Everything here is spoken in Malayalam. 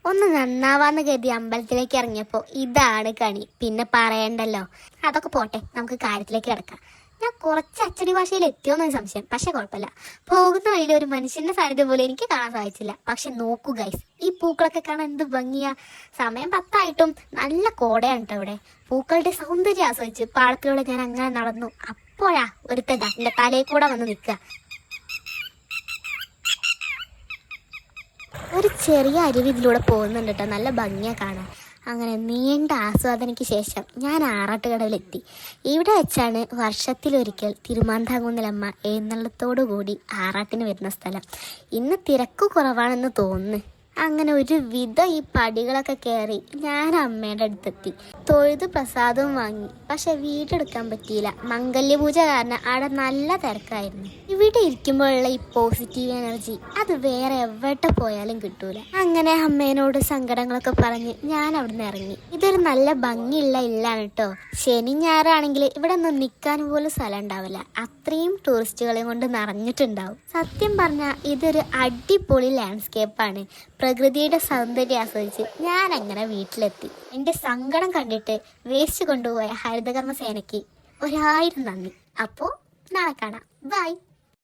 ഒന്ന് നന്നാവാന്ന് കരുതി അമ്പലത്തിലേക്ക് ഇറങ്ങിയപ്പോൾ ഇതാണ് കണി. പിന്നെ പറയണ്ടല്ലോ. അതൊക്കെ പോട്ടെ, നമുക്ക് കാര്യത്തിലേക്ക് കിടക്കാം. ഞാൻ കുറച്ച് അച്ചടി ഭാഷയിൽ എത്തിയോന്നൊരു സംശയം, പക്ഷെ കുഴപ്പമില്ല. പോകുന്ന വഴിയിൽ ഒരു മനുഷ്യന്റെ സാന്നിധ്യം പോലും എനിക്ക് കാണാൻ സാധിച്ചില്ല. പക്ഷെ നോക്കൂ ഗൈസ്, ഈ പൂക്കളൊക്കെ കാണാൻ എന്ത് ഭംഗിയാ. സമയം 10 നല്ല കോടയാണ് കേട്ടോ ഇവിടെ. പൂക്കളുടെ സൗന്ദര്യം ആസ്വദിച്ച് പാടത്തിലൂടെ ഞാൻ അങ്ങനെ നടന്നു. അപ്പോഴാ ഒരുത്തൻ എന്റെ തലയിൽ കൂടെ വന്ന് നിൽക്കുക. ഒരു ചെറിയ അരുവി ഇതിലൂടെ പോകുന്നുണ്ട് കേട്ടോ. നല്ല ഭംഗിയാണ് കാണാൻ. അങ്ങനെ നീണ്ട ആസ്വാദനയ്ക്ക് ശേഷം ഞാൻ ആറാട്ടുകടവിലെത്തി. ഇവിടെ വെച്ചാണ് വർഷത്തിലൊരിക്കൽ തിരുമാന്താംകുന്നിലമ്മ എഴുന്നള്ളത്തോടു കൂടി ആറാട്ടിന് വരുന്ന സ്ഥലം. ഇന്ന് തിരക്ക് കുറവാണെന്ന് തോന്നുന്നു. അങ്ങനെ ഒരു വിധം ഈ പടികളൊക്കെ കയറി ഞാൻ അമ്മയുടെ അടുത്തെത്തി. തൊഴുത് പ്രസാദവും വാങ്ങി. പക്ഷെ വീടെടുക്കാൻ പറ്റിയില്ല. മംഗല്യപൂജ കാരണം അവിടെ നല്ല തിരക്കായിരുന്നു. ഇവിടെ ഇരിക്കുമ്പോഴുള്ള ഈ പോസിറ്റീവ് എനർജി അത് വേറെ എവിടെ പോയാലും കിട്ടൂല. അങ്ങനെ അമ്മേനോട് സങ്കടങ്ങളൊക്കെ പറഞ്ഞ് ഞാൻ അവിടുന്ന് ഇറങ്ങി. ഇതൊരു നല്ല ഭംഗിയുള്ള ഇല്ലാണ് കേട്ടോ. ശനി ഞായറാണെങ്കിൽ ഇവിടെ ഒന്നും നിൽക്കാൻ പോലും സ്ഥലം ഉണ്ടാവില്ല. അത്രയും ടൂറിസ്റ്റുകളെ കൊണ്ട് നിറഞ്ഞിട്ടുണ്ടാവും. സത്യം പറഞ്ഞാൽ ഇതൊരു അടിപൊളി ലാൻഡ്സ്കേപ്പാണ്. പ്രകൃതിയുടെ സൗന്ദര്യം ആസ്വദിച്ച് ഞാൻ അങ്ങനെ വീട്ടിലെത്തി. എൻ്റെ സങ്കടം കണ്ടിട്ട് വേസ്റ്റ് കൊണ്ടുപോയ ഹരിതകർമ്മ സേനയ്ക്ക് 1000 നന്ദി. അപ്പോൾ നാളെ കാണാം. ബൈ.